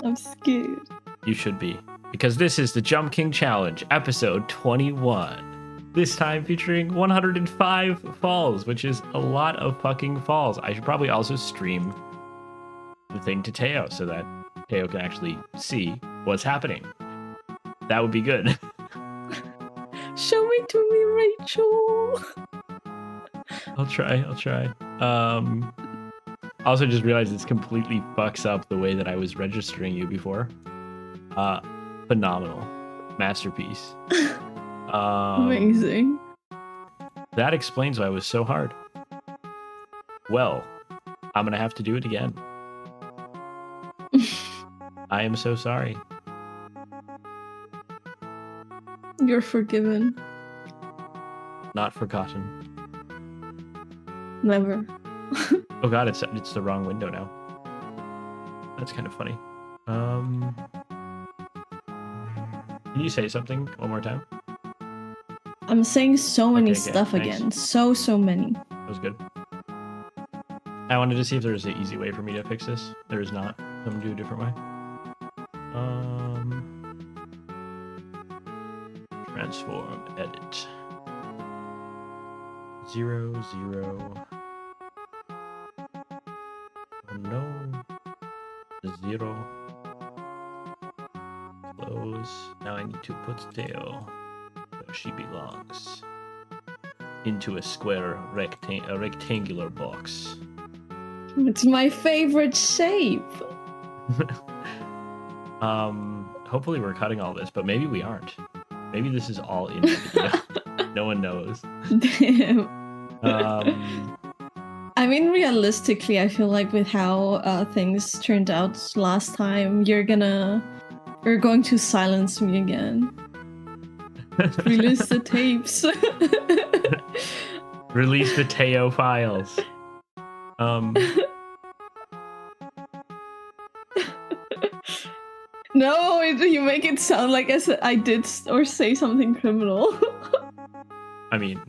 I'm scared. You should be. Because this is the Jump King Challenge, episode 21. This time featuring 105 falls, which is a lot of fucking falls. I should probably also stream the thing to Theo so that Theo can actually see what's happening. That would be good. Show it to me, Rachel. I'll try. Also just realized this completely fucks up the way that I was registering you before. Phenomenal. Masterpiece. Amazing. That explains why it was so hard. Well, I'm gonna have to do it again. I am so sorry. You're forgiven. Not forgotten. Never. Oh god, it's the wrong window now. That's kind of funny. Can you say something one more time? I'm saying so many Okay, stuff nice. again. So many. That was good. I wanted to see if there's an easy way for me to fix this. There is not. I'm gonna do a different way. Transform, edit. 0, 0. Oh no. 0. Close. Now I need to put Theo where she belongs. Into a square rectangular box. It's my favorite shape. Hopefully we're cutting all this, but maybe we aren't. Maybe this is all in the video. No one knows. Damn. I mean, realistically, I feel like with how things turned out last time, you're going to silence me again. Release the tapes. Release the Theo files. No, you make it sound like I did or say something criminal. I mean,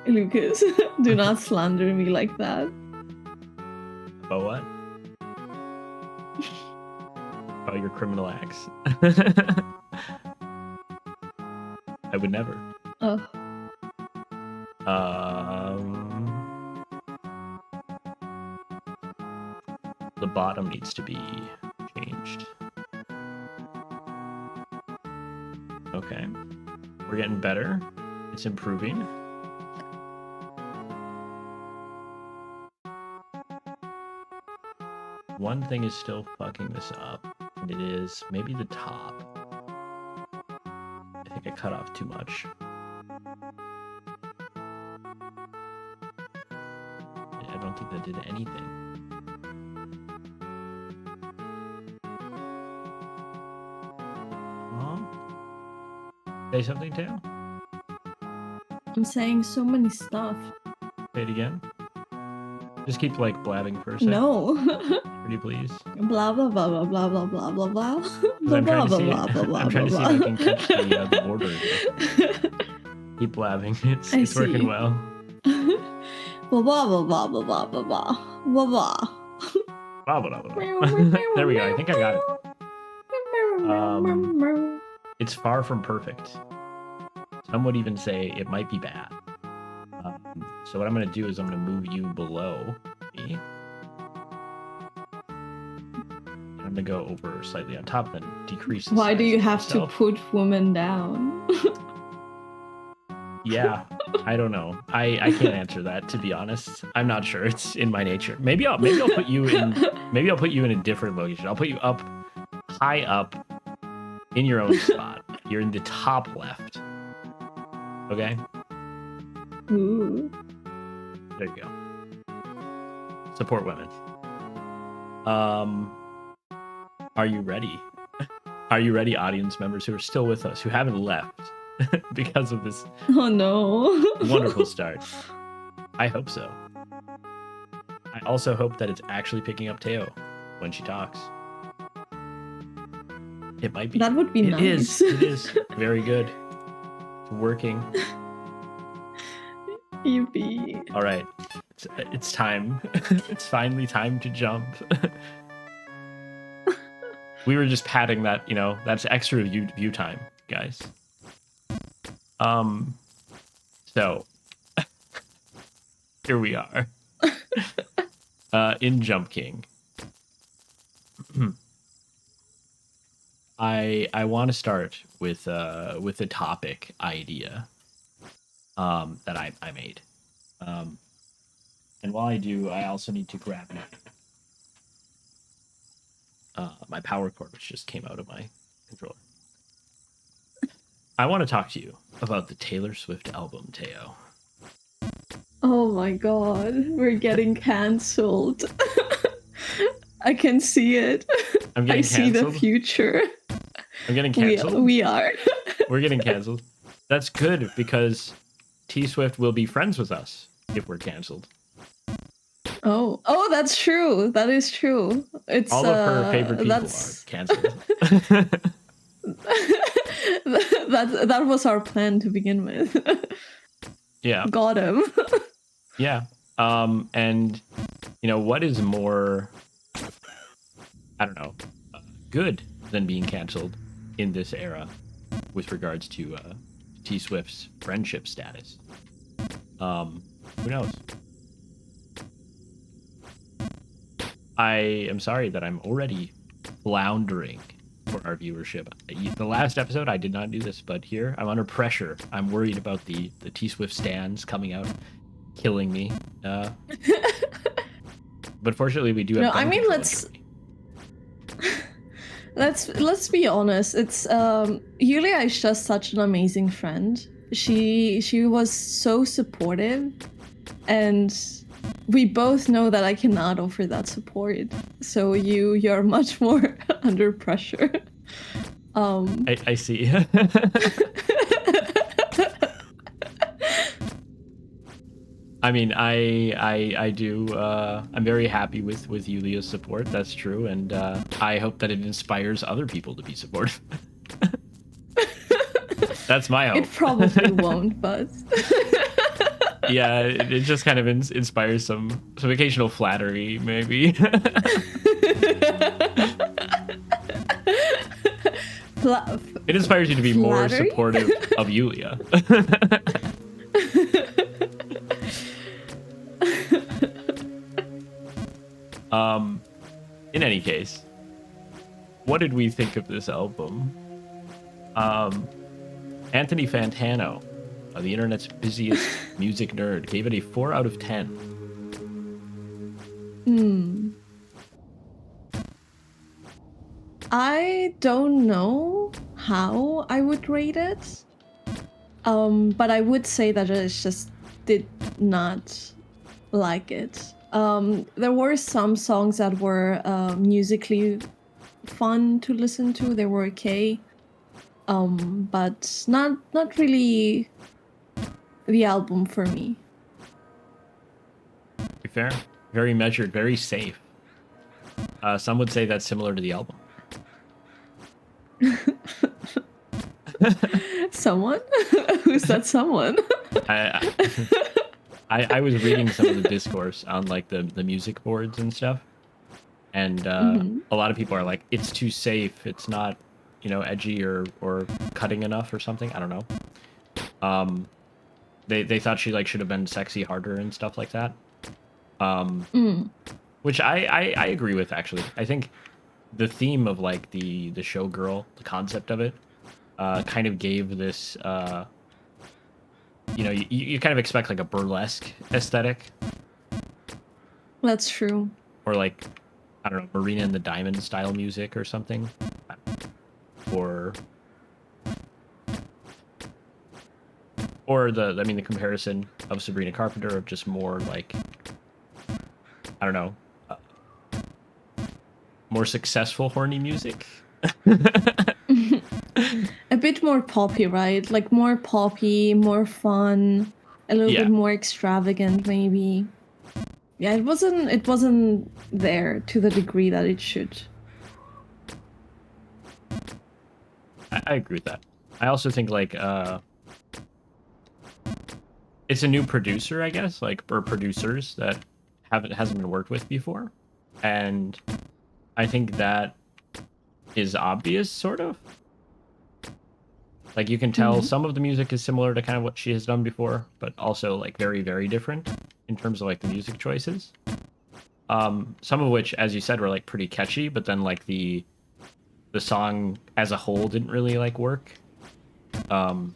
Lucas, do not slander me like that. about what? About your criminal acts? I would never. Oh. The bottom needs to be changed. Okay. We're getting better. It's improving. One thing is still fucking this up, and it is maybe the top. I think I cut off too much. I don't think that did anything. Say something, Theo? I'm saying so many stuff. Say it again. Just keep like blabbing for a second. No. Pretty please. Blah blah blah blah blah blah blah blah blah. I'm trying to see if I can catch the order. Keep blabbing. It's working well. Blah blah blah blah blah blah blah blah blah blah. Blah, blah, blah, blah. There we go. I think I got it. It's far from perfect. Some would even say it might be bad. So what I'm going to do is I'm going to move you below me. And I'm going to go over slightly on top, then decrease the Why do size you of have myself. to put women down? Yeah, I don't know. I can't answer that, to be honest. I'm not sure. It's in my nature. Maybe I'll put you in a different location. I'll put you up high up in your own spot. You're in the top left. Okay? Ooh. There you go. Support women. Are you ready? Are you ready, audience members who are still with us, who haven't left because of this Oh no. wonderful start? I hope so. I also hope that it's actually picking up Theo when she talks. It might be. That would be nice. It is. Very good. It's working. Yippee. All right. It's time. It's finally time to jump. We were just padding that, that's extra view time, guys. So here we are. In Jump King. I want to start with a topic idea that I made. And while I do, I also need to grab my power cord, which just came out of my controller. I want to talk to you about the Taylor Swift album, Theo. Oh my god, we're getting cancelled. I can see it. I'm getting I see the canceled? future. I'm getting canceled? We are. We're getting canceled. That's good because T Swift will be friends with us if we're canceled. Oh, that's true. That is true. It's all of her favorite people are canceled. that was our plan to begin with. Yeah. Got him. Yeah. And what is more, I don't know, good than being canceled in this era with regards to T Swift's friendship status? Who knows? I am sorry that I'm already floundering for our viewership. The last episode, I did not do this, but here I'm under pressure. I'm worried about the T Swift stands coming out, killing me. But fortunately, we do have. No, I mean let's be honest. It's Yulia is just such an amazing friend. She was so supportive, and we both know that I cannot offer that support. So you're much more under pressure. I see. I mean, I do. I'm very happy with Yulia's support. That's true, and I hope that it inspires other people to be supportive. That's my hope. It probably won't, but. Yeah, it just kind of inspires some occasional flattery, maybe. It inspires you to be more supportive of Yulia. In any case, what did we think of this album? Anthony Fantano, the internet's busiest music nerd, gave it a 4 out of 10. I don't know how I would rate it, but I would say that I just did not like it. There were some songs that were musically fun to listen to. They were okay, but not really the album for me. Be fair, very measured, very safe. Some would say that's similar to the album. Someone? Who's that someone? I was reading some of the discourse on like the music boards and stuff, and a lot of people are like, it's too safe, it's not edgy or cutting enough or something. I don't know. They thought she like should have been sexy harder and stuff like that, which I agree with. Actually, I think the theme of like the showgirl, the concept of it, kind of gave this you kind of expect like a burlesque aesthetic. That's true. Or like, I don't know, Marina and the Diamond style music or something. Or the comparison of Sabrina Carpenter of just more like, I don't know, more successful horny music. A bit more poppy, right? Like more poppy, more fun, a little bit more extravagant, maybe. Yeah, it wasn't there to the degree that it should. I agree with that. I also think like it's a new producer, I guess, like, or producers that hasn't been worked with before, and I think that is obvious, sort of. Like you can tell some of the music is similar to kind of what she has done before, but also like very, very different in terms of like the music choices. Some of which, as you said, were like pretty catchy, but then like the song as a whole didn't really like work. I'm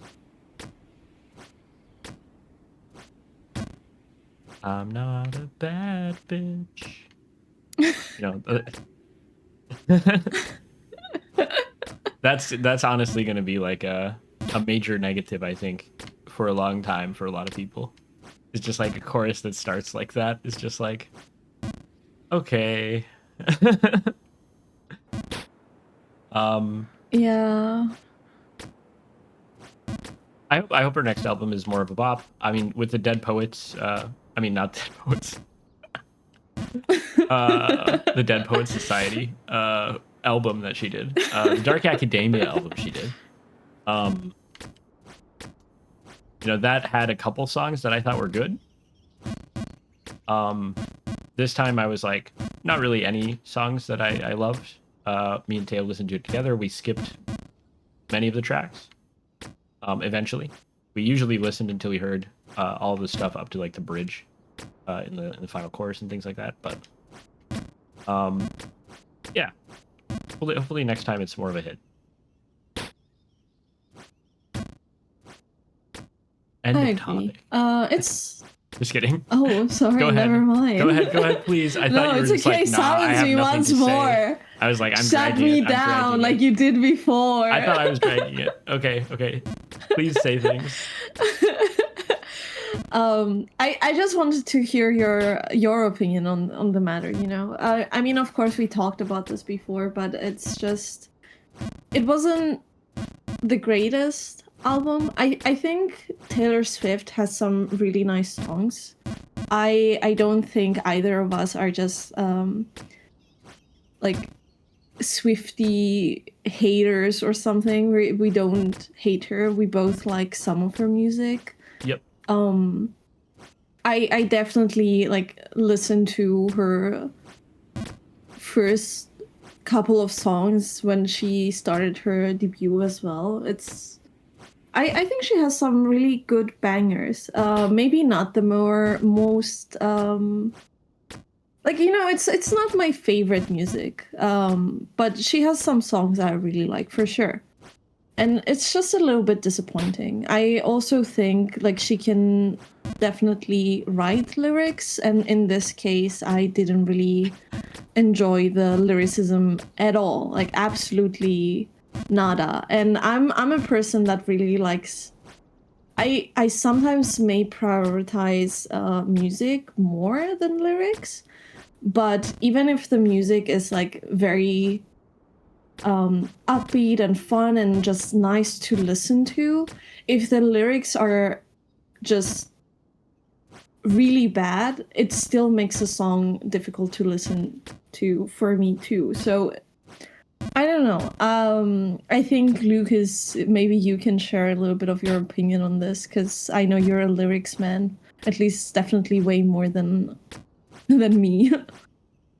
not a bad bitch. You know, that's honestly going to be like a major negative, I think, for a long time for a lot of people. It's just like a chorus that starts like that. It's just like, okay. Yeah. I hope her next album is more of a bop. I mean, with the Dead Poets, I mean not Dead Poets. The Dead Poets Society album that she did. The Dark Academia album she did. You know, that had a couple songs that I thought were good. This time I was like, not really any songs that I loved. Me and Theo listened to it together. We skipped many of the tracks. Eventually, we usually listened until we heard all the stuff up to like the bridge in the final chorus and things like that. But yeah, hopefully next time it's more of a hit. End I of agree. topic. It's. Just kidding. Oh, sorry. Go ahead. Never mind. Go ahead, please. I thought you were just okay. like, nah, I Silence have me nothing once to say. more. I was like, I'm Shut dragging me it. I'm down dragging like it. you did before. I thought I was dragging it. Okay. Please say things. I just wanted to hear your opinion on the matter. You know, I mean, of course, we talked about this before, but it's just, it wasn't the greatest album. I think Taylor Swift has some really nice songs. I don't think either of us are just like Swiftie haters or something. We don't hate her. We both like some of her music. Yep. I definitely like listened to her first couple of songs when she started her debut as well. I think she has some really good bangers. Maybe not the most like, you know, it's not my favorite music. But she has some songs I really like for sure. And it's just a little bit disappointing. I also think like she can definitely write lyrics, and in this case I didn't really enjoy the lyricism at all. Like absolutely nada. And I'm a person that really likes, I sometimes may prioritize music more than lyrics, but even if the music is like very upbeat and fun and just nice to listen to, if the lyrics are just really bad, it still makes a song difficult to listen to for me too. So I don't know. I think Lucas, maybe you can share a little bit of your opinion on this, because I know you're a lyrics man, at least definitely way more than me.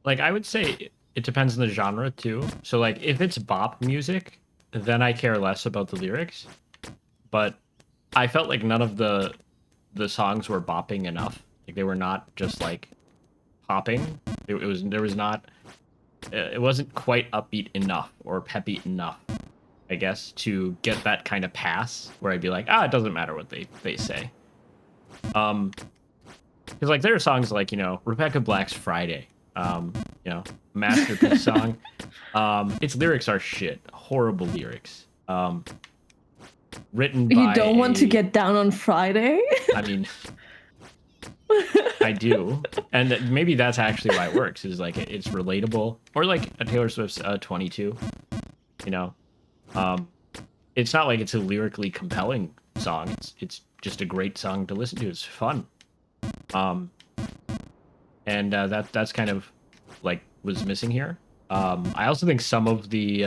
Like I would say it depends on the genre too. So like if it's bop music, then I care less about the lyrics. But I felt like none of the songs were bopping enough. Like they were not just like popping. It wasn't quite upbeat enough or peppy enough, I guess, to get that kind of pass where I'd be like, it doesn't matter what they say. Because like there are songs like, you know, Rebecca Black's Friday, you know, masterpiece song. Its lyrics are shit, horrible lyrics. Written by You don't want to get down on Friday? I mean, I do, and maybe that's actually why it works. Is like it's relatable, or like a Taylor Swift's 22. You know, it's not like it's a lyrically compelling song. It's just a great song to listen to. It's fun, and that's kind of like was missing here. I also think some of the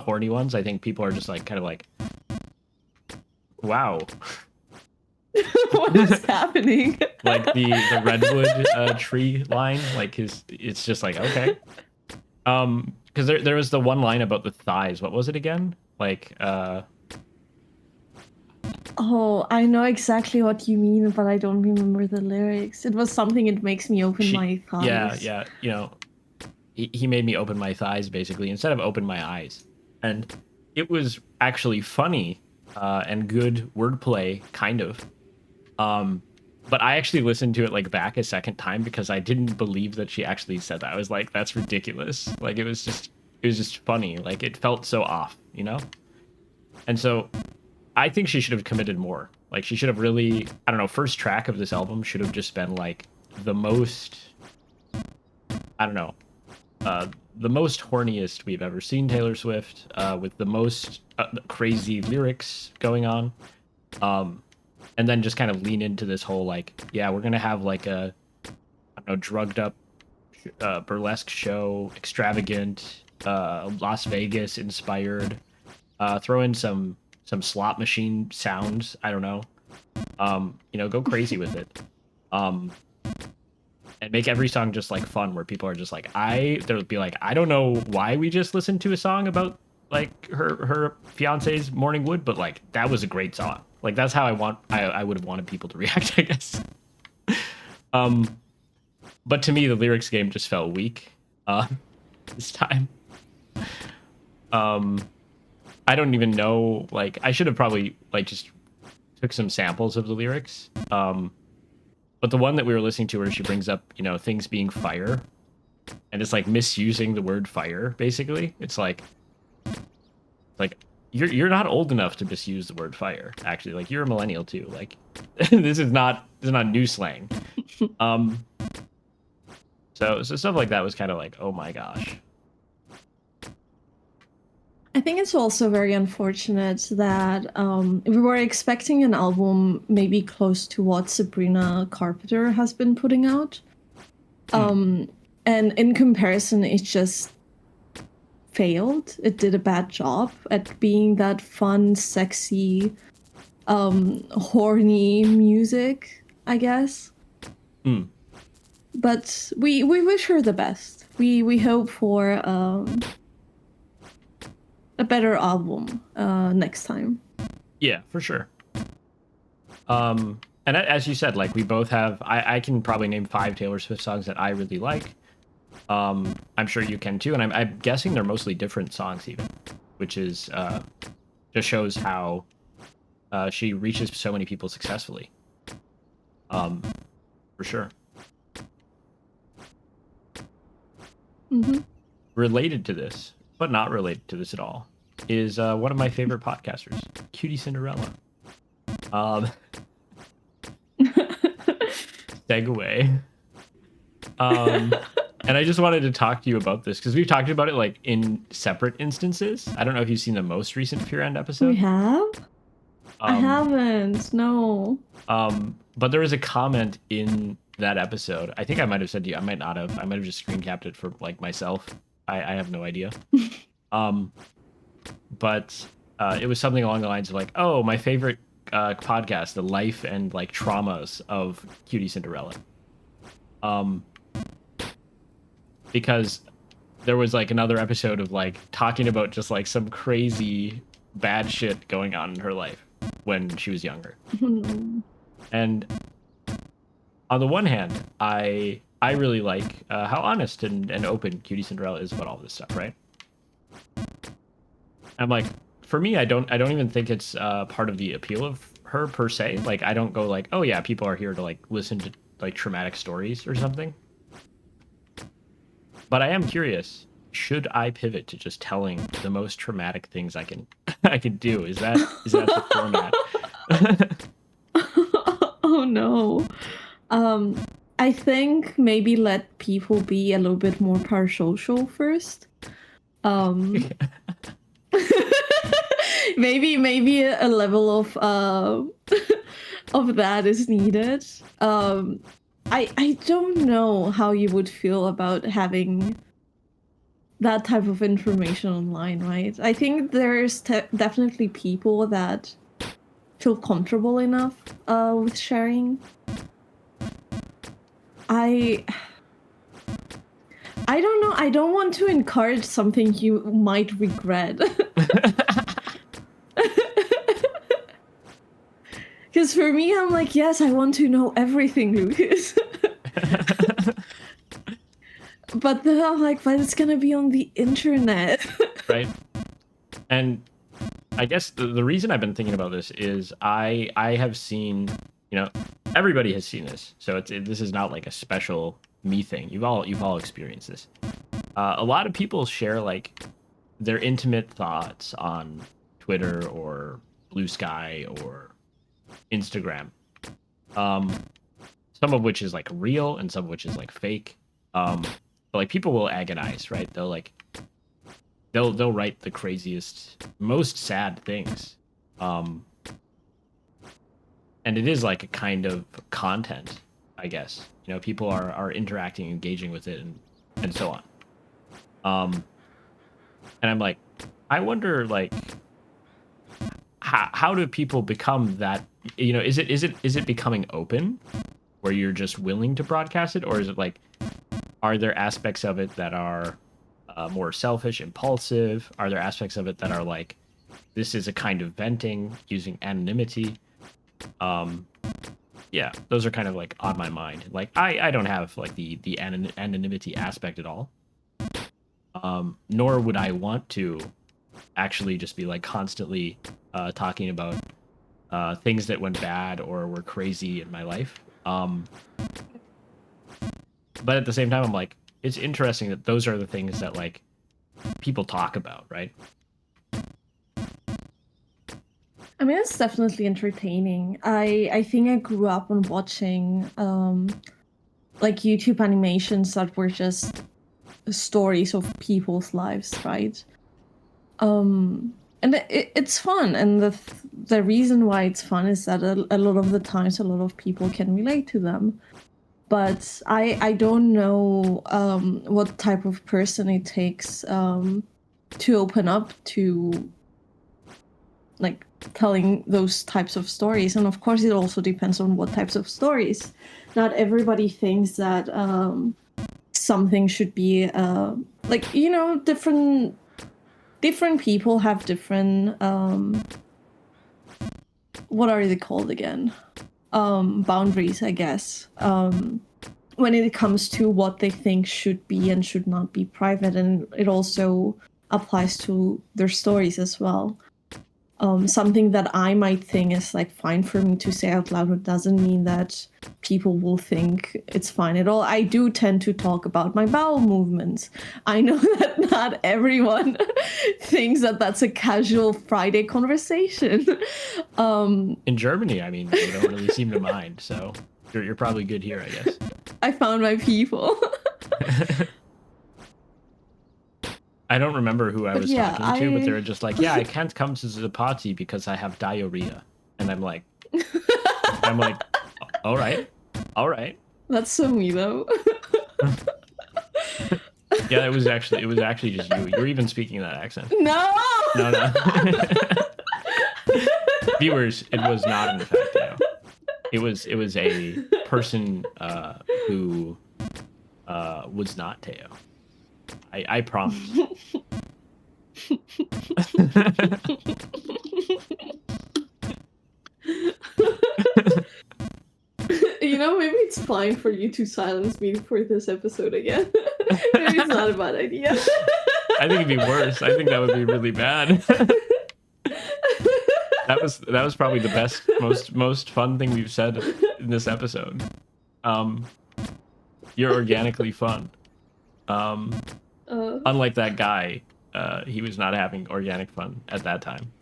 horny ones, I think people are just like kind of like, wow. What is happening? Like the redwood tree line, like it's just like, okay. because there was the one line about the thighs. What was it again? Like, Oh, I know exactly what you mean, but I don't remember the lyrics. It was something it makes me open my thighs. yeah, you know, he made me open my thighs basically instead of open my eyes, and it was actually funny and good wordplay, kind of. But I actually listened to it like back a second time because I didn't believe that she actually said that. I was like, that's ridiculous. Like it was just funny. Like it felt so off, you know? And so I think she should have committed more. Like she should have really, I don't know, first track of this album should have just been like the most, I don't know, the most horniest we've ever seen Taylor Swift, with the most crazy lyrics going on. And then just kind of lean into this whole like, yeah, we're gonna have like a, I don't know, drugged up burlesque show, extravagant, Las Vegas inspired. Throw in some slot machine sounds. I don't know. You know, go crazy with it. And make every song just like fun, where people are just like, they'll be like, I don't know why we just listened to a song about like her fiance's morning wood, but like that was a great song. Like that's how I would have wanted people to react, I guess. But to me the lyrics game just felt weak this time. I don't even know, like I should have probably like just took some samples of the lyrics. But the one that we were listening to where she brings up, you know, things being fire, and it's like misusing the word fire basically. It's like you're not old enough to misuse the word fire, actually. Like you're a millennial too. Like this is not new slang. So stuff like that was kind of like, oh my gosh. I think it's also very unfortunate that we were expecting an album maybe close to what Sabrina Carpenter has been putting out. And in comparison, it just failed. It did a bad job at being that fun, sexy, horny music, I guess. But we wish her the best. We hope for a better album next time. Yeah, for sure. And as you said, like we both have, I can probably name 5 Taylor Swift songs that I really like. I'm sure you can too, and I'm guessing they're mostly different songs even, which is just shows how she reaches so many people successfully. For sure. Related to this, but not related to this at all, is one of my favorite podcasters, Cutie Cinderella. Segue. And I just wanted to talk to you about this because we've talked about it like in separate instances. I don't know if you've seen the most recent Fear End episode. We have? I haven't, no. But there was a comment in that episode. I think I might have said to you, I might not have. I might have just screen capped it for like myself. I have no idea. But it was something along the lines of like, oh, my favorite podcast, the life and like traumas of Cutie Cinderella. Because there was like another episode of like talking about just like some crazy bad shit going on in her life when she was younger. And on the one hand, I really like how honest and open Cutie Cinderella is about all this stuff, right? I'm like, for me, I don't even think it's part of the appeal of her per se. Like, I don't go like, oh yeah, people are here to like listen to like traumatic stories or something. But I am curious, should I pivot to just telling the most traumatic things I can do? Is that the format? Oh no. I think maybe let people be a little bit more parasocial first. Maybe a level of of that is needed. I don't know how you would feel about having that type of information online, right? I think there's definitely people that feel comfortable enough with sharing. I I don't know. I don't want to encourage something you might regret. Because for me, I'm like, yes, I want to know everything, Lucas. But then I'm like, but it's gonna be on the internet. Right. And I guess the reason I've been thinking about this is I have seen, everybody has seen this. So this is not like a special me thing. You've all experienced this. A lot of people share like their intimate thoughts on Twitter or Blue Sky or Instagram. Some of which is like real and some of which is like fake. But like people will agonize, right? They'll write the craziest, most sad things. And it is like a kind of content, I guess. People are interacting, engaging with it and so on. And I'm like, I wonder like how do people become that, is it becoming open where you're just willing to broadcast it, or is it like, are there aspects of it that are more selfish, impulsive? Are there aspects of it that are like, this is a kind of venting using anonymity? Yeah, those are kind of like on my mind. Like I don't have like the anonymity aspect at all. Nor would I want to actually just be like constantly talking about things that went bad or were crazy in my life. But at the same time, I'm like, it's interesting that those are the things that like people talk about, right? I mean, it's definitely entertaining. I think I grew up on watching like YouTube animations that were just stories of people's lives, right? And it's fun, and the reason why it's fun is that a lot of the times a lot of people can relate to them. But I don't know what type of person it takes to open up to like telling those types of stories. And of course it also depends on what types of stories. Not everybody thinks that something should be like, different people have different what are they called again? Boundaries, I guess, when it comes to what they think should be and should not be private. And it also applies to their stories as well. Something that I might think is like fine for me to say out loud, it doesn't mean that people will think it's fine at all. I do tend to talk about my bowel movements. I know that not everyone thinks that that's a casual Friday conversation. In Germany, I mean, they don't really seem to mind, so you're probably good here, I guess. I found my people. I don't remember who I was talking to, but they were just like, yeah, I can't come to the party because I have diarrhea. And I'm like, all right. That's so me though. Yeah, it was actually just you. You were even speaking that accent. No. Viewers, it was not in fact Theo. It was a person who was not Theo. I promise. Maybe it's fine for you to silence me for this episode again. Maybe it's not a bad idea. I think it'd be worse. I think that would be really bad. That was probably the best, most fun thing we've said in this episode. You're organically fun. Unlike that guy, he was not having organic fun at that time.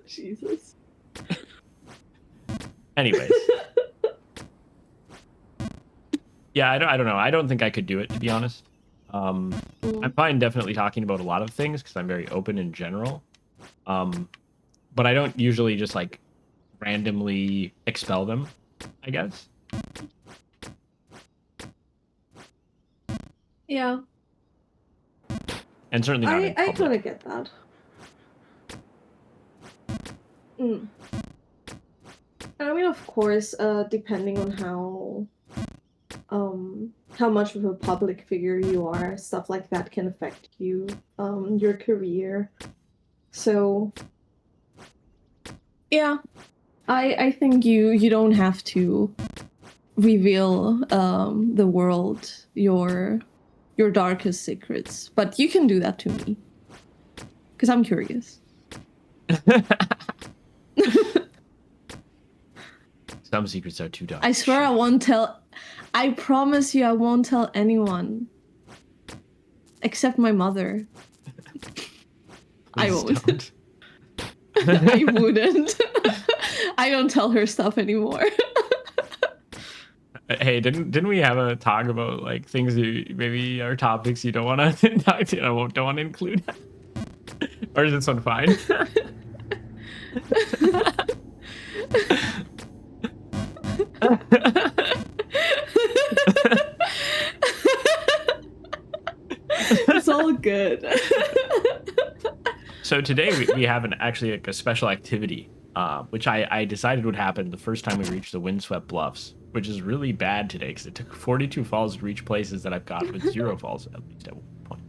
Jesus. Anyways. Yeah, I don't know. I don't think I could do it, to be honest. I'm fine definitely talking about a lot of things because I'm very open in general. But I don't usually just like randomly expel them, I guess. Yeah. And certainly not in public. I kind of get that. I mean, of course, depending on how how much of a public figure you are. Stuff like that can affect you, your career. So yeah, I think you don't have to reveal the world your darkest secrets, but you can do that to me because I'm curious. Some secrets are too dark. I swear I won't tell. I promise you I won't tell anyone. Except my mother. I won't. Don't. I wouldn't. I don't tell her stuff anymore. Hey, didn't we have a talk about like things you maybe are topics you don't want to talk to? Don't want to include. Or is this one fine? It's all good. So today we have actually like a special activity, which I decided would happen the first time we reached the windswept bluffs, which is really bad today because it took 42 falls to reach places that I've got with 0 falls at least at one point.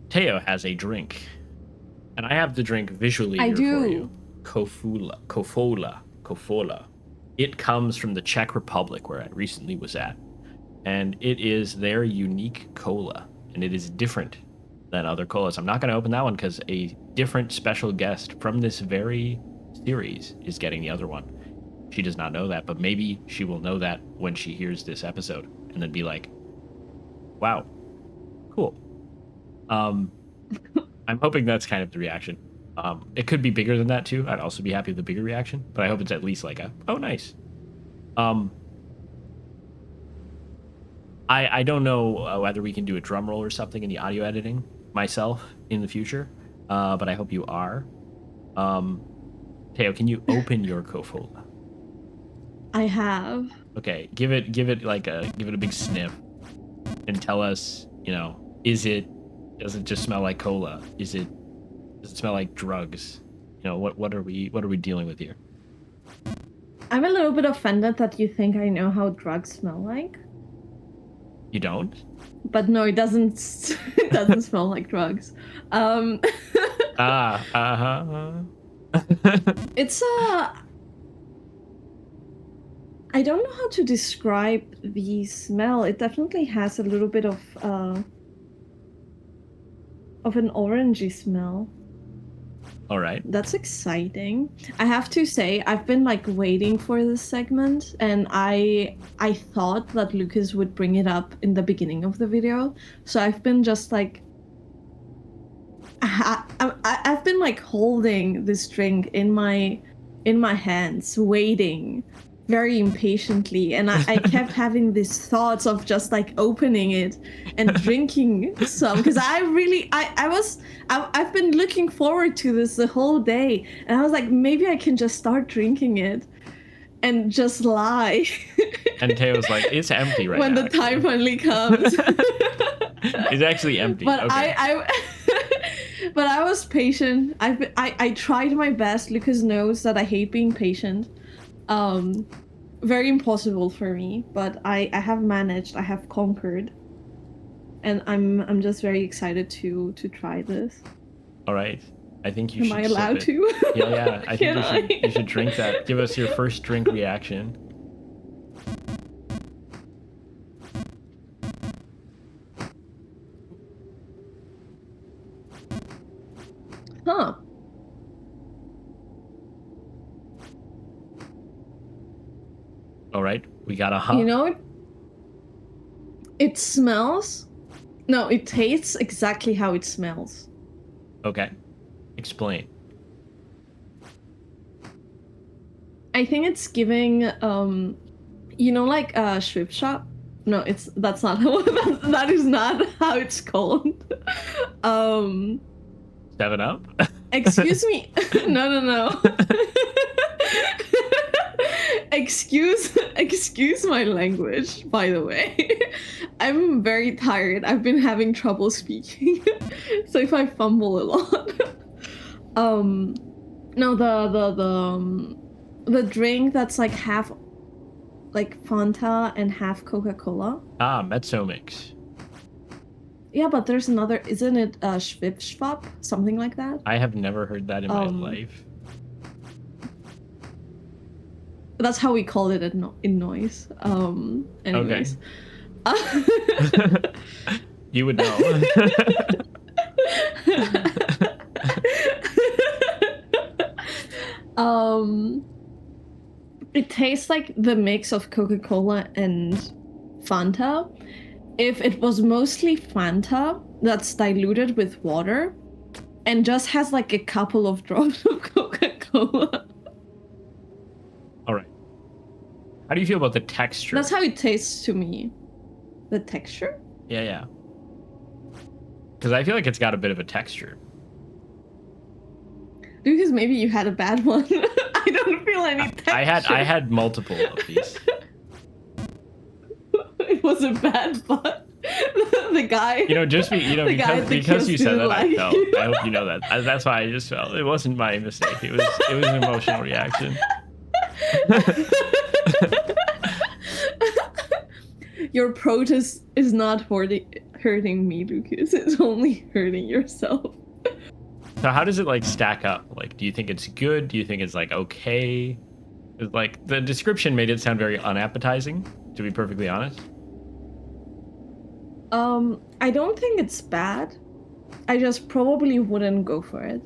Theo has a drink, and I have the drink visually here for you. Kofola. It comes from the Czech Republic, where I recently was at, and it is their unique cola, and it is different than other colas. I'm not going to open that one because a different special guest from this very series is getting the other one. She does not know that, but maybe she will know that when she hears this episode and then be like, wow, cool. I'm hoping that's kind of the reaction. It could be bigger than that too. I'd also be happy with the bigger reaction, but I hope it's at least like a, oh, nice. I don't know whether we can do a drum roll or something in the audio editing myself in the future, but I hope you are. Theo, can you open your Kofola? I have. Okay, give it a big sniff and tell us, does it just smell like cola? Does it smell like drugs? What are we dealing with here? I'm a little bit offended that you think I know how drugs smell like. You don't? But no, it doesn't. It doesn't smell like drugs. It's a. I don't know how to describe the smell. It definitely has a little bit of an orangey smell. All right. That's exciting. I have to say, I've been waiting for this segment, and I thought that Lucas would bring it up in the beginning of the video. So I've been just I've been holding this drink in my hands, waiting very impatiently, and I kept having these thoughts of just opening it and drinking some, because I've been looking forward to this the whole day, and I was like, maybe I can just start drinking it and just lie. And Teo's like, it's empty right when now. When the time finally comes. It's actually empty. But okay. But I was patient. I tried my best. Lucas knows that I hate being patient. Very impossible for me, but I have managed. I have conquered, and I'm just very excited to try this. All right, I think you should. Am I allowed to? Yeah. I think you should drink that. Give us your first drink reaction. Huh. All right, we got a huh. It smells. No, it tastes exactly how it smells. Okay, explain. I think it's giving, Schwip Shop. No, that's not that is not how it's called. 7-Up. Excuse me. No. Excuse my language, by the way. I'm very tired. I've been having trouble speaking. So if I fumble a lot. No, the drink that's half like Fanta and half Coca-Cola. Ah, Mezzo Mix. Yeah, but there's another. Isn't it Schwip Schwab? Something like that. I have never heard that in my life. That's how we call it in noise. Anyways. Okay. You would know. It tastes like the mix of Coca-Cola and Fanta. If it was mostly Fanta that's diluted with water and just has like a couple of drops of Coca-Cola. All right. How do you feel about the texture? That's how it tastes to me. The texture? Yeah. Because I feel like it's got a bit of a texture. Because maybe you had a bad one. I don't feel any texture. I had multiple of these. It was a bad butt. The guy. Because you said that, I know. I hope you know that. That's why I just felt it wasn't my mistake. It was an emotional reaction. Your protest is not hurting me, Lucas. It's only hurting yourself. So how does it like stack up? Like, do you think it's good? Do you think it's like okay? It's like the description made it sound very unappetizing, to be perfectly honest. I don't think it's bad. I just probably wouldn't go for it.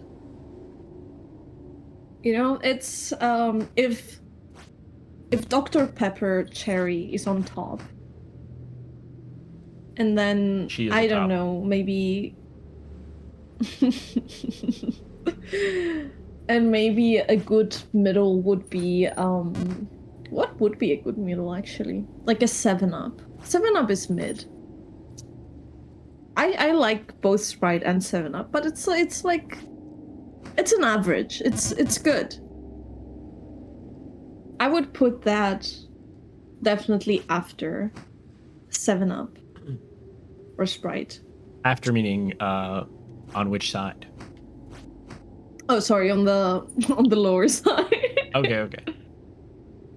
You know, it's if Dr. Pepper cherry is on top, and then I don't know, maybe and maybe a good middle would be what would be a good middle actually? Like a 7-Up. 7-Up is mid. I like both Sprite and 7-Up, but it's like it's an average. It's good. I would put that definitely after 7-Up or Sprite. After meaning on which side? Oh, sorry, on the lower side. Okay.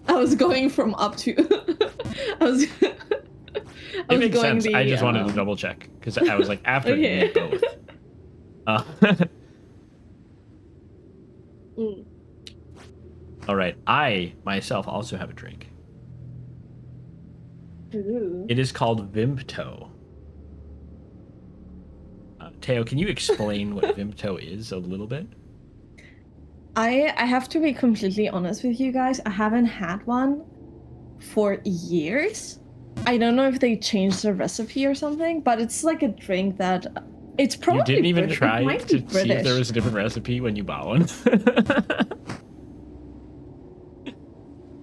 I was going from up to. It makes sense. I just wanted to double check because I was like after you both. All right. I myself also have a drink. Ooh. It is called Vimto. Theo, can you explain what Vimto is a little bit? I have to be completely honest with you guys. I haven't had one for years. I don't know if they changed the recipe or something, but it's like a drink that it's probably. You didn't even British. try to see if there was a different recipe when you bought one.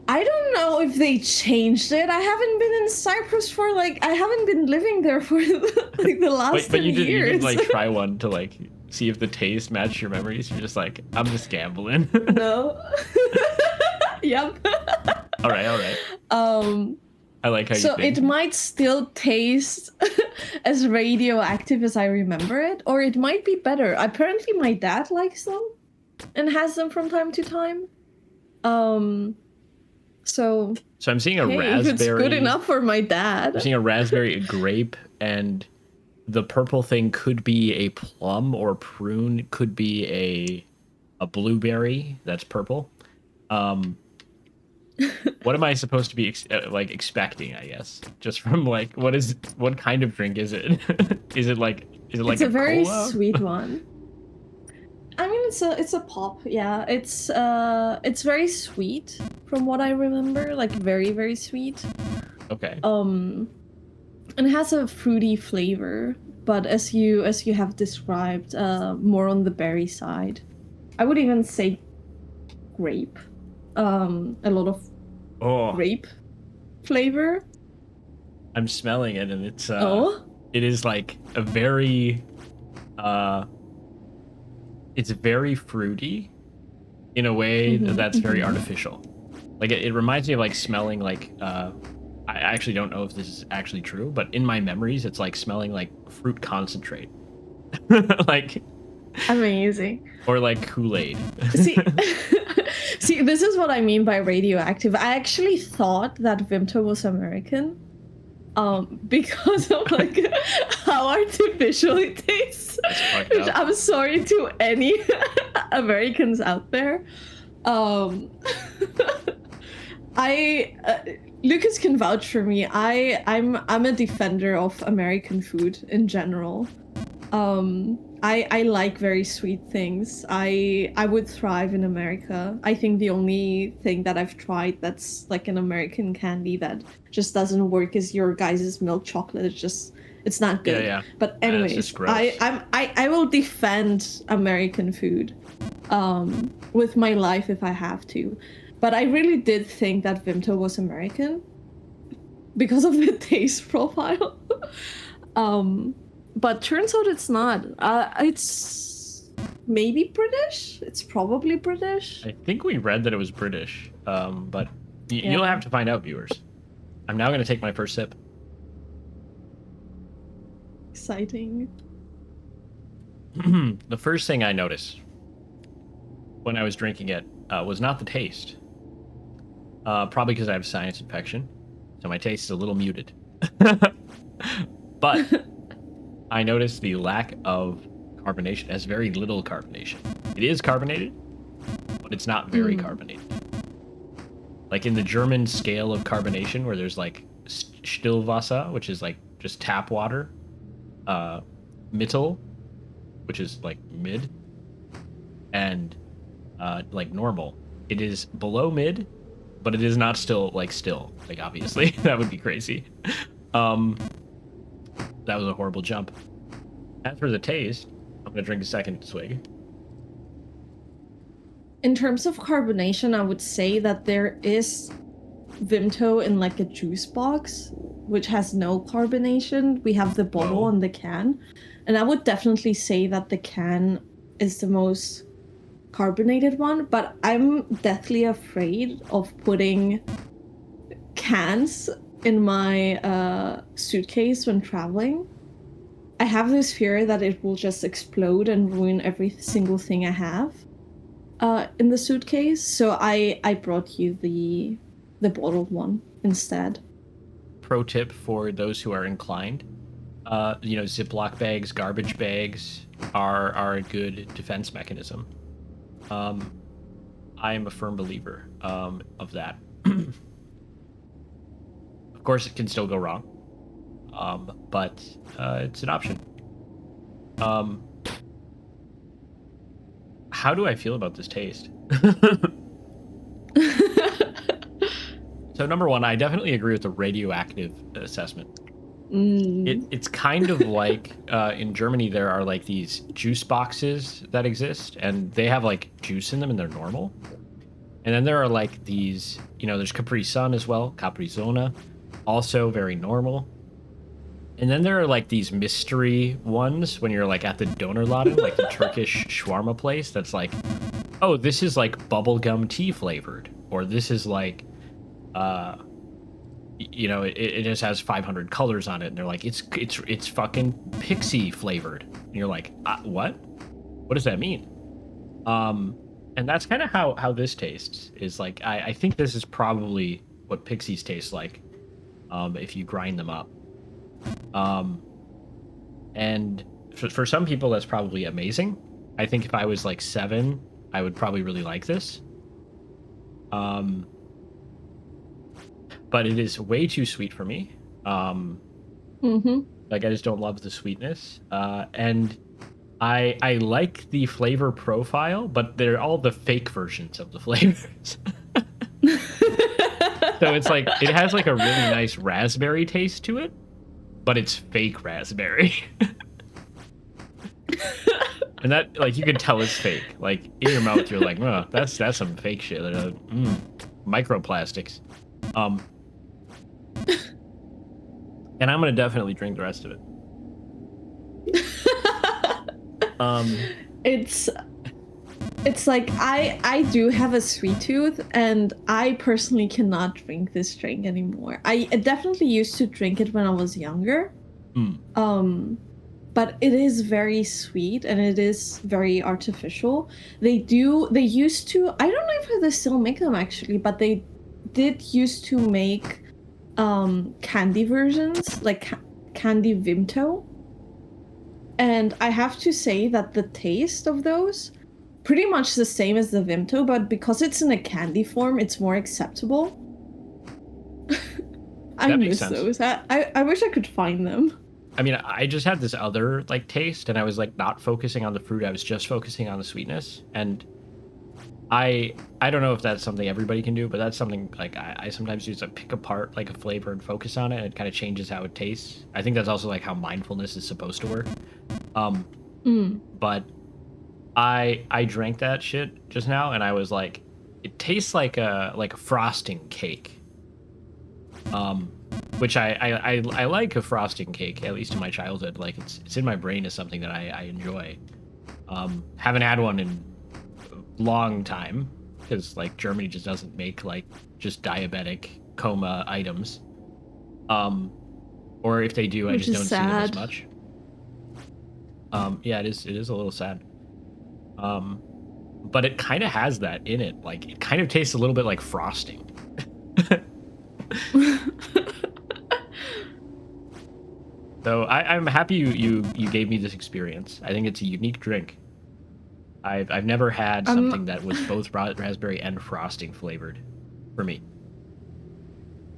I don't know if they changed it. I haven't been in Cyprus for I haven't been living there for the last but you years. You didn't like try one to like see if the taste matched your memories. You're just like, I'm just gambling. No. Yep. All right. I like how you think. It might still taste as radioactive as I remember it, or it might be better. Apparently my dad likes them and has them from time to time. So I'm seeing a raspberry. If it's good enough for my dad. I'm seeing a raspberry, a grape, and the purple thing could be a plum or prune. Could be a blueberry that's purple. What am I supposed to be expecting? I guess just from like what kind of drink is it? Is it like it's a very cola? Sweet one. I mean, it's a pop. Yeah, it's very sweet from what I remember. Like very, very sweet. Okay. And it has a fruity flavor, but as you have described, more on the berry side. I would even say grape. A lot of grape flavor. I'm smelling it, and it's it is like a very it's very fruity in a way that's very artificial. Like it reminds me of like smelling like I actually don't know if this is actually true, but in my memories it's like smelling like fruit concentrate. Like amazing. Or like Kool-Aid. See, See, this is what I mean by radioactive. I actually thought that Vimto was American. Because of like how artificial it tastes. Which I'm sorry to any Americans out there. Lucas can vouch for me. I'm a defender of American food in general. I like very sweet things. I would thrive in America. I think the only thing that I've tried that's like an American candy that just doesn't work is your guys' milk chocolate. It's not good. Yeah. But anyways, I will defend American food with my life if I have to. But I really did think that Vimto was American because of the taste profile. But turns out it's not. It's maybe British. It's probably British. I think we read that it was British. But you'll have to find out, viewers. I'm now going to take my first sip. Exciting. The first thing I noticed when I was drinking it was not the taste. Probably because I have sinus infection, so my taste is a little muted. But I noticed the lack of carbonation. It has very little carbonation. It is carbonated, but it's not very carbonated. Like in the German scale of carbonation, where there's like Stillwasser, which is like just tap water, Mittel, which is like mid, and like normal. It is below mid, but it is not still. Like obviously that would be crazy. That was a horrible jump. As for the taste, I'm gonna drink a second swig. In terms of carbonation, I would say that there is Vimto in like a juice box, which has no carbonation. We have the bottle and the can. And I would definitely say that the can is the most carbonated one, but I'm deathly afraid of putting cans in my suitcase when traveling. I have this fear that it will just explode and ruin every single thing I have in the suitcase. So I brought you the bottled one instead. Pro tip for those who are inclined. Ziploc bags, garbage bags are a good defense mechanism. I am a firm believer of that. Of course, it can still go wrong, but it's an option. How do I feel about this taste? So number one, I definitely agree with the radioactive assessment. It's kind of like in Germany there are like these juice boxes that exist, and they have like juice in them and they're normal. And then there are like these, there's Capri Sun as well, Capri Zona, also very normal. And then there are like these mystery ones when you're like at the Dönerladen, like the Turkish shawarma place that's like, oh, this is like bubblegum tea flavored, or this is like it just has 500 colors on it, and they're like, it's fucking pixie flavored, and you're like, what does that mean? And that's kind of how this tastes. Is like, I think this is probably what pixies taste like if you grind them up. And for some people that's probably amazing. I think if I was like 7, I would probably really like this. But it is way too sweet for me. Like, I just don't love the sweetness. And I like the flavor profile, but they're all the fake versions of the flavors. So it's like, it has like a really nice raspberry taste to it, but it's fake raspberry. And that, like, you can tell it's fake. Like, in your mouth, you're like, oh, that's some fake shit. Microplastics. And I'm gonna definitely drink the rest of it. It's like I do have a sweet tooth, and I personally cannot drink this drink anymore. I definitely used to drink it when I was younger. But but it is very sweet and it is very artificial. They used to, I don't know if they still make them actually, but they did used to make candy versions, like candy Vimto. And I have to say that the taste of those, pretty much the same as the Vimto, but because it's in a candy form, it's more acceptable. I miss those. I wish I could find them. I mean, I just had this other like taste, and I was like not focusing on the fruit. I was just focusing on the sweetness, and I don't know if that's something everybody can do, but that's something like I sometimes use to pick apart like a flavor and focus on it, and it kind of changes how it tastes. I think that's also like how mindfulness is supposed to work. But I drank that shit just now, and I was like, it tastes like a frosting cake. Which I like a frosting cake, at least in my childhood. Like it's in my brain as something that I enjoy. Haven't had one in a long time because like Germany just doesn't make like just diabetic coma items. Or if they do, I just don't see them as much. Yeah, it is a little sad. But it kind of has that in it. Like it kind of tastes a little bit like frosting. So I'm happy you gave me this experience. I think it's a unique drink. I've never had something that was both raspberry and frosting flavored for me.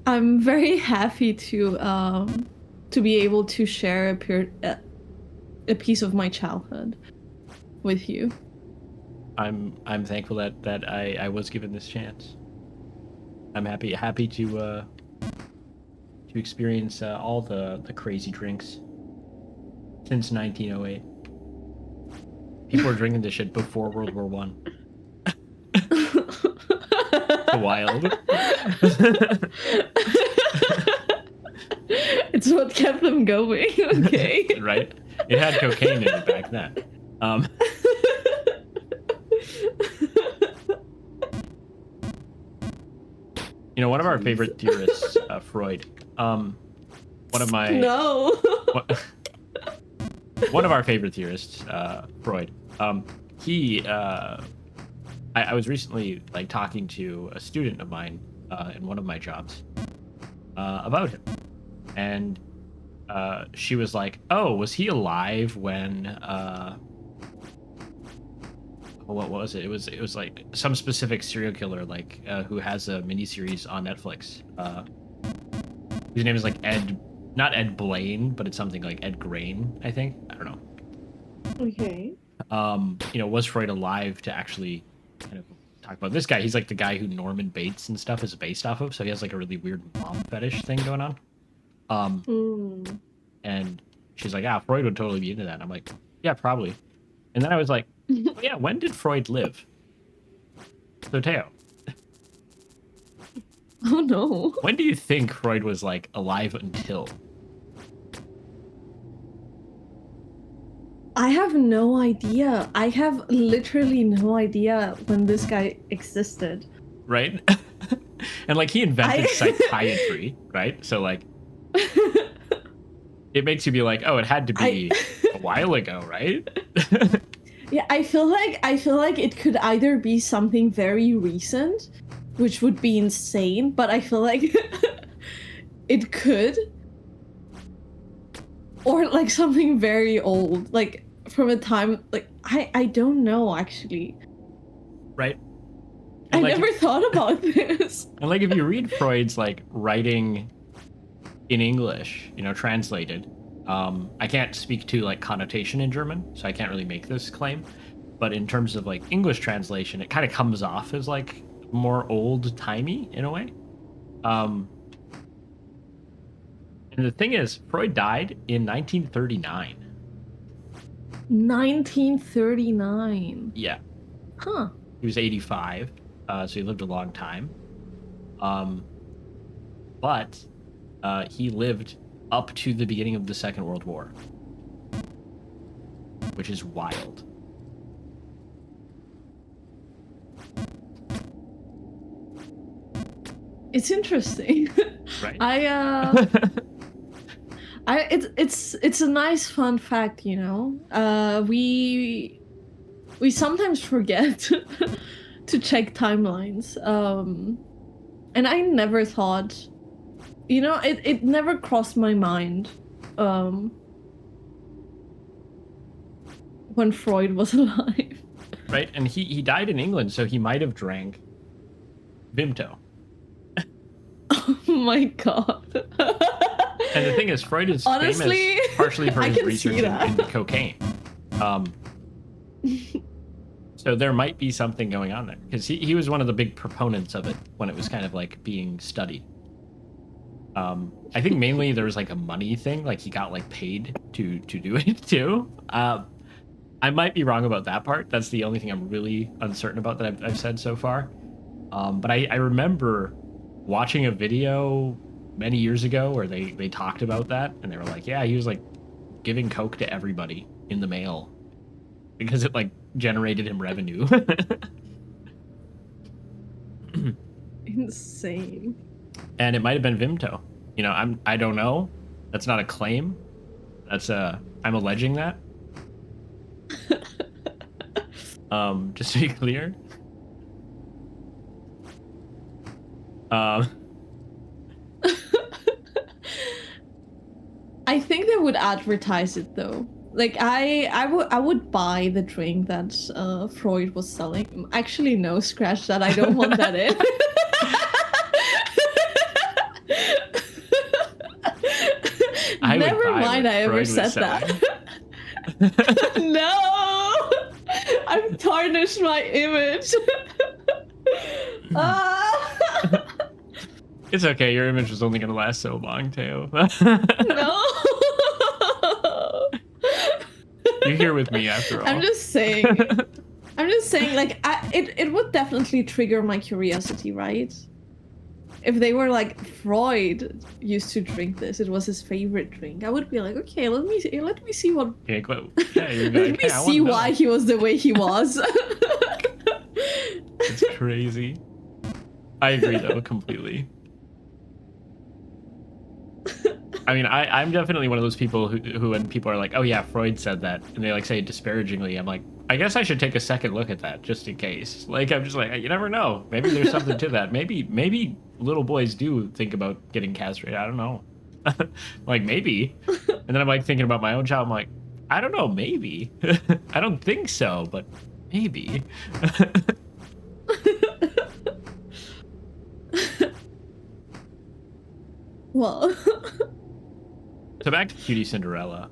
I'm very happy to be able to share a piece of my childhood with you. I'm thankful that I was given this chance. I'm happy to experience all the crazy drinks since 1908. People were drinking this shit before World War One. Wild. It's what kept them going. Okay. Right. It had cocaine in it back then. You know, one of our favorite theorists, Freud. One of my one of our favorite theorists, Freud. He I was recently like talking to a student of mine in one of my jobs about him, and she was like, "Oh, was he alive when?" What was it? It was like some specific serial killer, like who has a miniseries on Netflix. His name is like not Ed Blaine, but it's something like Ed Grain, I think. I don't know. Okay. You know, was Freud alive to actually kind of talk about this guy? He's like the guy who Norman Bates and stuff is based off of, so he has like a really weird mom fetish thing going on. And she's like, "Ah, Freud would totally be into that." And I'm like, "Yeah, probably." And then I was like, "Oh yeah, when did Freud live?" So Theo. Oh no. When do you think Freud was like alive until? I have no idea. I have literally no idea when this guy existed. Right? And like he invented psychiatry, right? So like it makes you be like, "Oh, it had to be a while ago, right?" Yeah, I feel like it could either be something very recent, which would be insane, but I feel like it could, or like something very old, like from a time like I don't know actually. Right. And I never thought about this. And like if you read Freud's like writing in English, you know, translated, I can't speak to like connotation in German, so I can't really make this claim. But in terms of like English translation, it kind of comes off as like more old-timey in a way. And the thing is, Freud died in 1939. 1939. Yeah. Huh. He was 85, so he lived a long time. But he lived up to the beginning of the Second World War, which is wild. It's interesting. Right. I It's a nice fun fact, you know. We sometimes forget to check timelines. And I never thought, you know, it never crossed my mind when Freud was alive. Right? And he died in England, so he might have drank Vimto. Oh my god. And the thing is, Freud is Honestly, famous partially for I his can research see that. in cocaine. So there might be something going on there, because he was one of the big proponents of it when it was kind of like being studied. I think mainly there was like a money thing, like he got like paid to do it too. I might be wrong about that part. That's the only thing I'm really uncertain about that I've said so far. But I remember watching a video many years ago where they talked about that, and they were like, yeah, he was like giving coke to everybody in the mail because it like generated him revenue. Insane. And it might have been Vimto. You know, I don't know. That's not a claim. That's I'm alleging that. Just to be clear. I think they would advertise it though. Like I would buy the drink that Freud was selling. Actually, no, scratch that. I don't want that in. Never mind. I ever said that. No, I've tarnished my image. It's okay. Your image was only going to last so long, Theo. No. You're here with me after all. I'm just saying, like, it would definitely trigger my curiosity, right? If they were like, Freud used to drink this, it was his favorite drink, I would be like, okay, let me see what. Yeah, let me see why he was the way he was. It's crazy. I agree, though, completely. I mean, I'm definitely one of those people who when people are like, oh yeah, Freud said that, and they like say it disparagingly, I'm like, I guess I should take a second look at that just in case. Like, I'm just like, you never know. Maybe there's something to that. Maybe little boys do think about getting castrated. I don't know. Like, maybe. And then I'm like thinking about my own child. I'm like, I don't know, maybe. I don't think so, but maybe. Well. So back to Cutie Cinderella.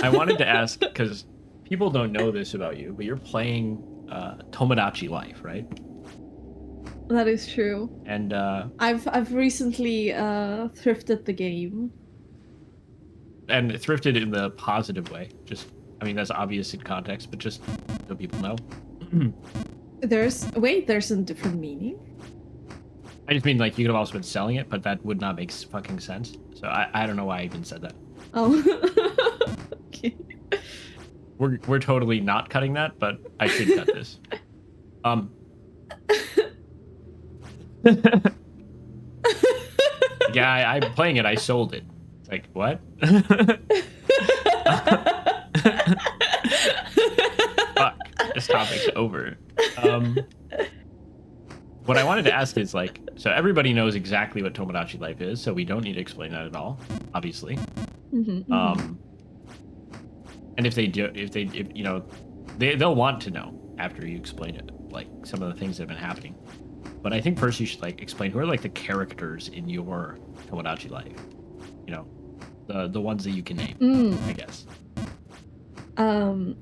I wanted to ask, because people don't know this about you, but you're playing Tomadachii Life, right? That is true. And I've recently thrifted the game. And thrifted in the positive way. Just, I mean, that's obvious in context, but just so people know. There's a different meaning? I just mean, like, you could have also been selling it, but that would not make fucking sense. So I don't know why I even said that. Oh. Okay. We're totally not cutting that, but I should cut this. Yeah, I'm playing it. I sold it. It's like, what? Fuck. This topic's over. What I wanted to ask is, like, so everybody knows exactly what Tomadachii Life is, so we don't need to explain that at all, obviously. Mm-hmm. And if you know, they'll want to know after you explain it, like some of the things that have been happening. But I think first you should like explain who are like the characters in your Tomadachii Life. You know, the ones that you can name, I guess.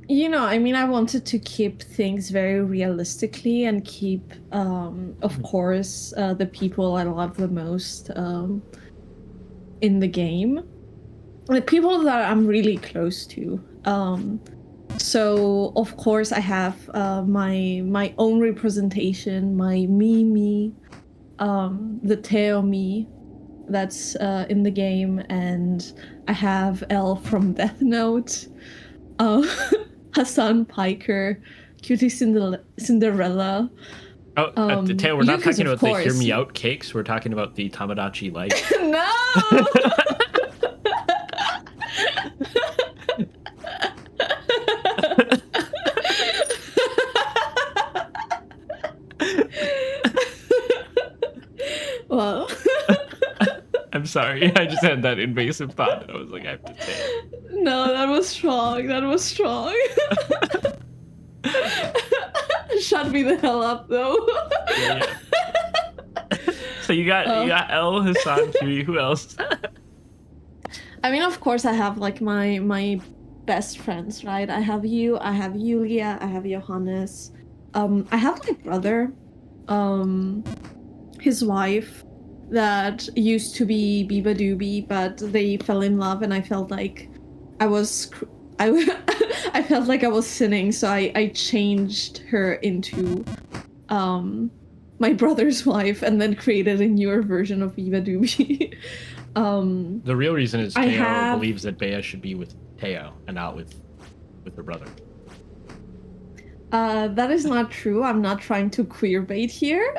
You know, I mean, I wanted to keep things very realistically and keep, of course, the people I love the most in the game. The people that I'm really close to. So, of course, I have my own representation, my me, the Theo me that's in the game, and I have Elle from Death Note. Hassan Piker, Cutie Cinderella. Oh, Theo, we're not Lucas, talking of about the Hear course. Me Out cakes. We're talking about the Tomadachii Light. No. Well, I'm sorry. I just had that invasive thought, and I was like, I have to say it. no, that was strong. That was strong. Shut me the hell up, though. Yeah. So you got L, Hassan, Huey. Who else? I mean, of course, I have like my best friends, right? I have you, I have Yulia, I have Johannes. I have my brother, his wife, that used to be Biba Doobie, but they fell in love, and I felt like I felt like I was sinning, so I changed her into my brother's wife, and then created a newer version of Biba Doobie. The real reason is I Theo have- believes that Bea should be with Theo and not with her brother. That is not true. I'm not trying to queerbait here.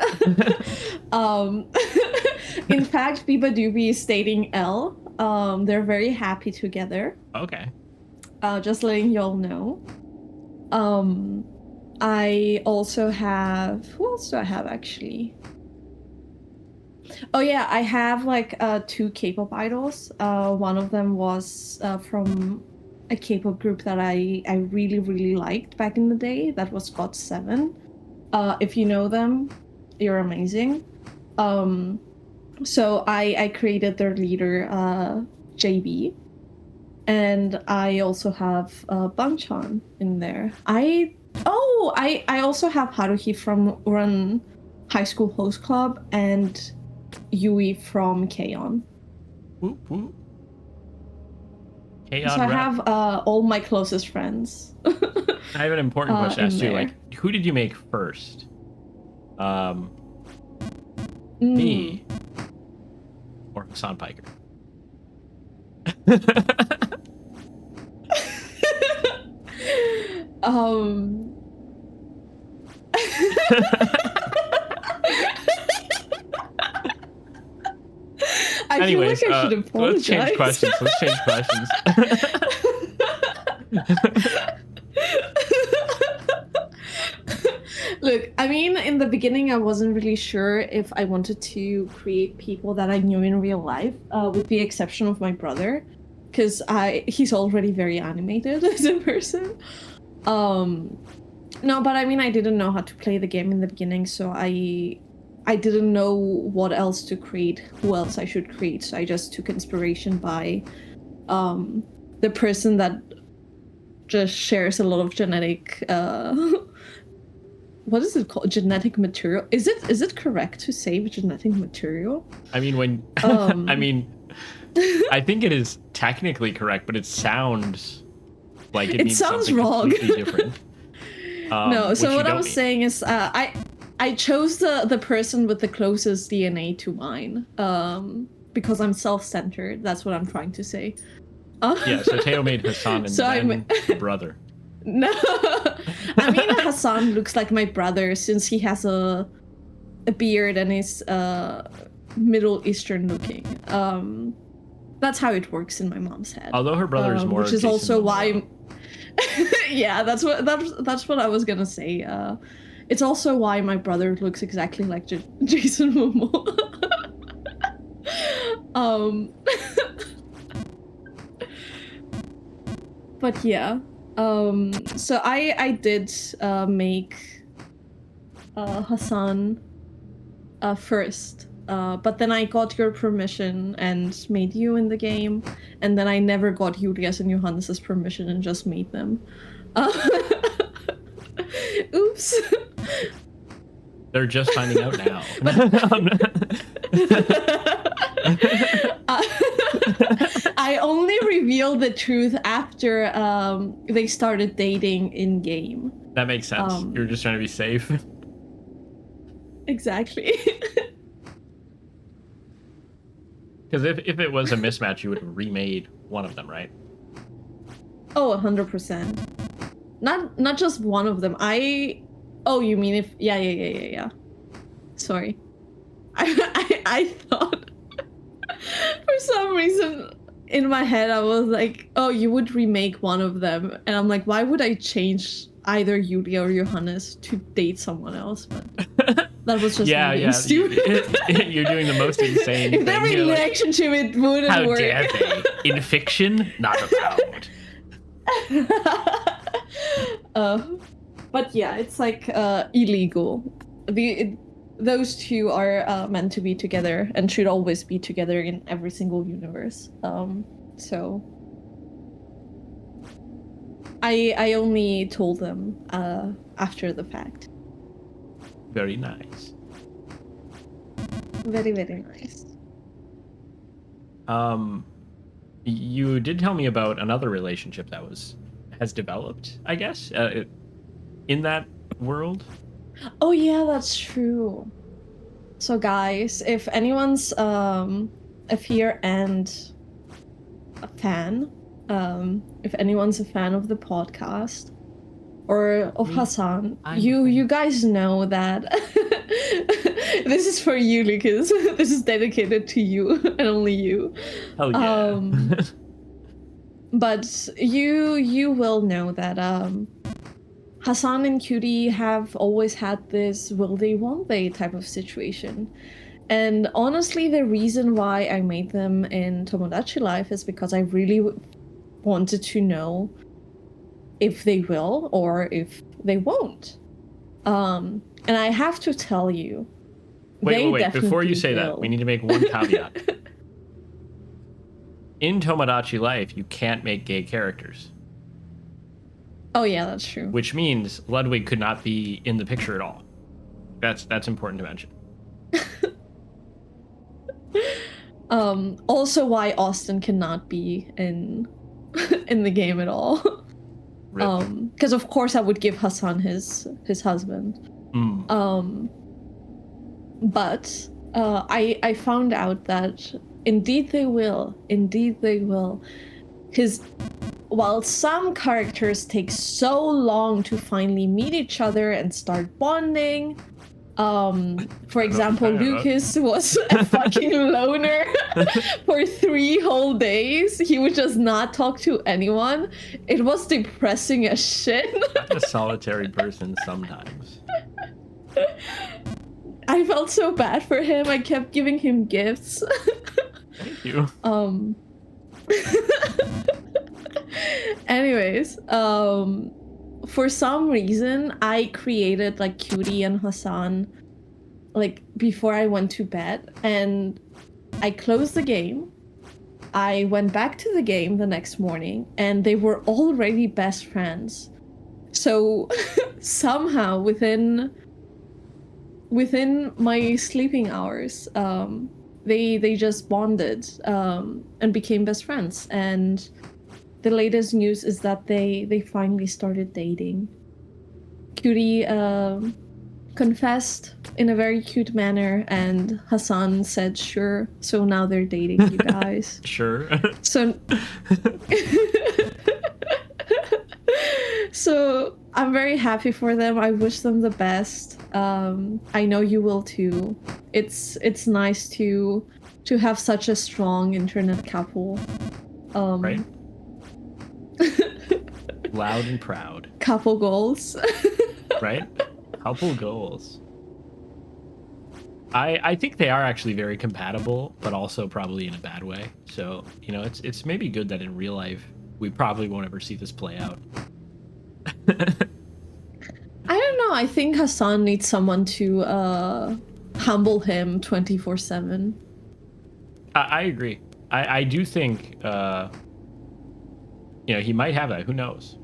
In fact, Biba Doobie is dating Elle. They're very happy together. Okay. Just letting y'all know. I also have... Who else do I have, actually? Oh yeah, I have like 2 K-pop idols. One of them was from a K-pop group that I really, really liked back in the day. That was GOT7. If you know them, you're amazing. So I created their leader, JB. And I also have Bangchan in there. I also have Haruhi from Run High School Host Club and Yui from K-On. Whoop, whoop. Hey, So I have all my closest friends. I have an important question to ask you. there. Like, who did you make first? Me or Hassan Piker? Anyways, feel like I should apologize. Let's change questions. Look, I mean, in the beginning, I wasn't really sure if I wanted to create people that I knew in real life, with the exception of my brother, because he's already very animated as a person. No, but I mean, I didn't know how to play the game in the beginning, so I didn't know what else to create, who else I should create, so I just took inspiration by the person that just shares a lot of genetic what is it called? Genetic material? Is it correct to say genetic material? I mean, I mean, I think it is technically correct, but it sounds like it means sounds something wrong. completely different. No, so what I was saying is I chose the person with the closest DNA to mine, because I'm self-centered. That's what I'm trying to say. Yeah, so Theo made Hassan and then the brother. No, I mean, Hassan looks like my brother since he has a beard and is Middle Eastern looking. That's how it works in my mom's head. Although her brother is more, which is Jason also Momoa. why. Yeah, that's what I was gonna say. It's also why my brother looks exactly like Jason Momoa. But yeah. So I did make Hassan first, but then I got your permission and made you in the game, and then I never got Julius and Johannes' permission and just made them. Oops. They're just finding out now. I only revealed the truth after they started dating in game. That makes sense. You're just trying to be safe. Exactly. Because if it was a mismatch, you would have remade one of them, right? Oh, 100%. Not just one of them. Oh, you mean if... Yeah. Sorry. I thought for some reason in my head I was like, oh, you would remake one of them, and I'm like, why would I change either Yulia or Johannes to date someone else? But that was just me being stupid. You're doing the most insane if their thing. relationship, it wouldn't How work. dare they? In fiction, not allowed. But yeah, it's like illegal. Those two are meant to be together and should always be together in every single universe. So I only told them after the fact. Very nice. Very, very nice. You did tell me about another relationship that has developed, I guess, in that world. Oh yeah, that's true. So guys, if anyone's a fear and a fan, if anyone's a fan of the podcast or of Hassan, you guys know that this is for you, Lucas. This is dedicated to you and only you. Oh yeah. But you will know that Hassan and Cutie have always had this will they won't they type of situation. And honestly, the reason why I made them in Tomadachii Life is because I really wanted to know if they will or if they won't. And I have to tell you, wait. Before you say that, we need to make one caveat. In Tomadachii Life, you can't make gay characters. Oh yeah, that's true. Which means Ludwig could not be in the picture at all. That's important to mention. Also why Austin cannot be in the game at all. Because of course I would give Hassan his husband. But I found out that indeed they will. Because while some characters take so long to finally meet each other and start bonding, for example, Lucas was a fucking loner for 3 whole days. He would just not talk to anyone. It was depressing as shit. I'm a solitary person sometimes. I felt so bad for him. I kept giving him gifts. Thank you. Anyways, for some reason I created like Cutie and Hassan like before I went to bed, and I closed the game. I went back to the game the next morning and they were already best friends. So somehow within my sleeping hours, they just bonded and became best friends. And the latest news is that they finally started dating. Cutie confessed in a very cute manner, and Hassan said sure. So now they're dating, you guys. Sure. So I'm very happy for them. I wish them the best. I know you will too. It's nice to have such a strong internet couple. Right. Loud and proud. Couple goals. Right? Couple goals. I think they are actually very compatible, but also probably in a bad way. So, you know, it's maybe good that in real life we probably won't ever see this play out. I don't know. I think Hassan needs someone to humble him 24/7. I agree. I do think you know, he might have that. Who knows?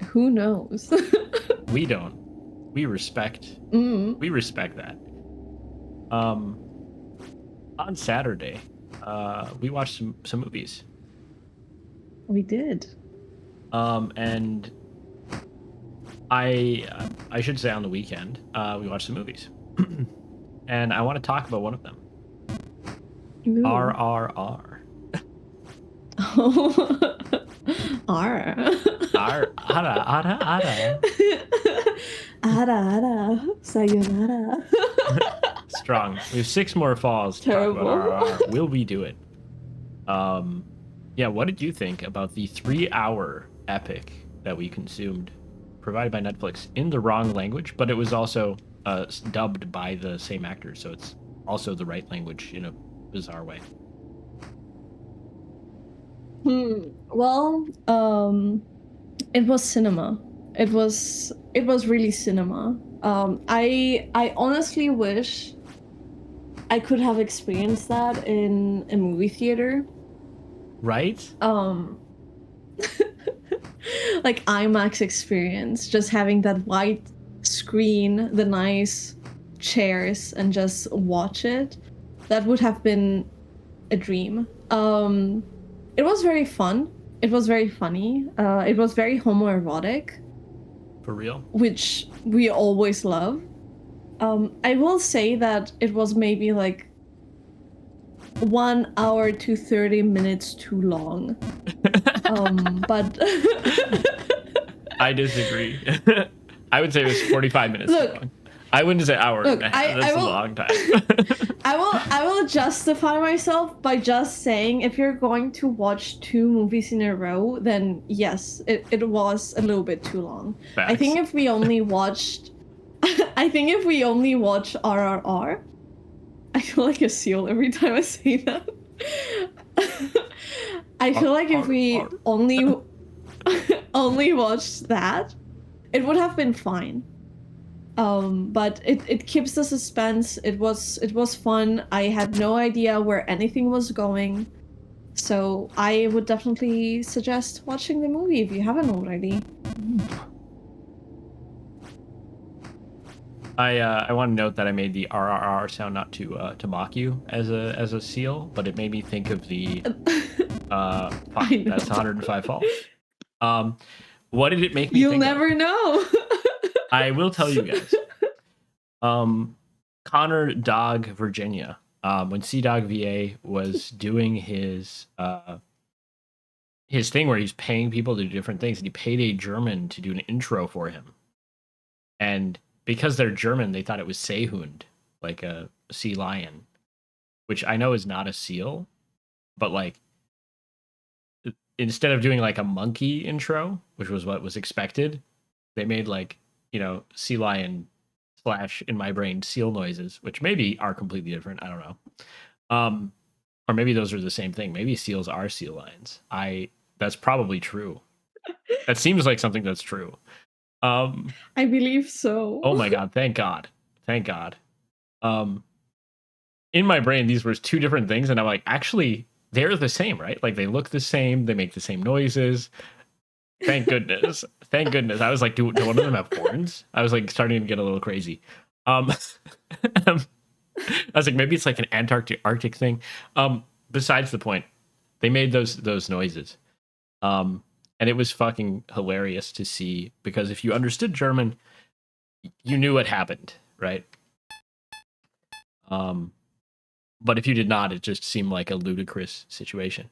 Who knows? We don't. We respect. We respect that. On Saturday, we watched some movies. We did. And I should say on the weekend, we watched some movies. And I want to talk about one of them. Ooh. RRR. Ara. Ara. Ara. Sayonara. Strong. We have 6 more falls to talk about Terrible. RRR. Will we do it? Yeah, what did you think about the 3-hour epic that we consumed, provided by Netflix in the wrong language, but it was also dubbed by the same actors, so it's also the right language in a bizarre way. Well, it was cinema. It was really cinema. I honestly wish I could have experienced that in a movie theater. Right? Like IMAX experience, just having that white screen, the nice chairs, and just watch it. That would have been a dream. It was very fun. It was very funny. It was very homoerotic. For real? Which we always love. I will say that it was maybe like 1 hour to 30 minutes too long. But I disagree. I would say it was 45 minutes too long. I wouldn't say hour and a half. That's a long time. I will justify myself by just saying if you're going to watch 2 movies in a row, then yes, it was a little bit too long. Facts. I think if we only watch RRR, I feel like a seal every time I say that. I feel like if we only watched that, it would have been fine. But it keeps the suspense. It was fun. I had no idea where anything was going. So I would definitely suggest watching the movie if you haven't already. I want to note that I made the RRR sound not to mock you as a seal, but it made me think of the fuck, that's 105 falls. What did it make me You'll think never of? know. I will tell you guys. Connor Dog Virginia, when Sea Dog VA was doing his thing where he's paying people to do different things, and he paid a German to do an intro for him. And because they're German, they thought it was Seehund, like a sea lion, which I know is not a seal, but like instead of doing like a monkey intro, which was what was expected, they made like, sea lion / in my brain seal noises, which maybe are completely different. I don't know. Or maybe those are the same thing. Maybe seals are sea lions. That's probably true. That seems like something that's true. I believe so. Oh my god, thank God. Thank God. In my brain, these were 2 different things, and I'm like, actually, they're the same, right? Like they look the same, they make the same noises. Thank goodness. Thank goodness. I was like, do one of them have horns? I was like starting to get a little crazy. I was like, maybe it's like an Arctic thing. Besides the point, they made those noises. And it was fucking hilarious to see, because if you understood German, you knew what happened, right? But if you did not, it just seemed like a ludicrous situation.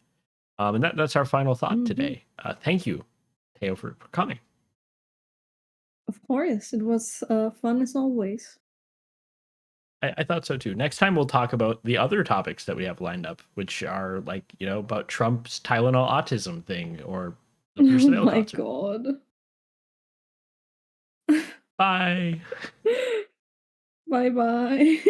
And that's our final thought today. Thank you, Theo, for coming. Of course, it was fun as always. I thought so too. Next time we'll talk about the other topics that we have lined up, which are like, about Trump's Tylenol autism thing, or the Oh my concert. god. Bye. Bye bye.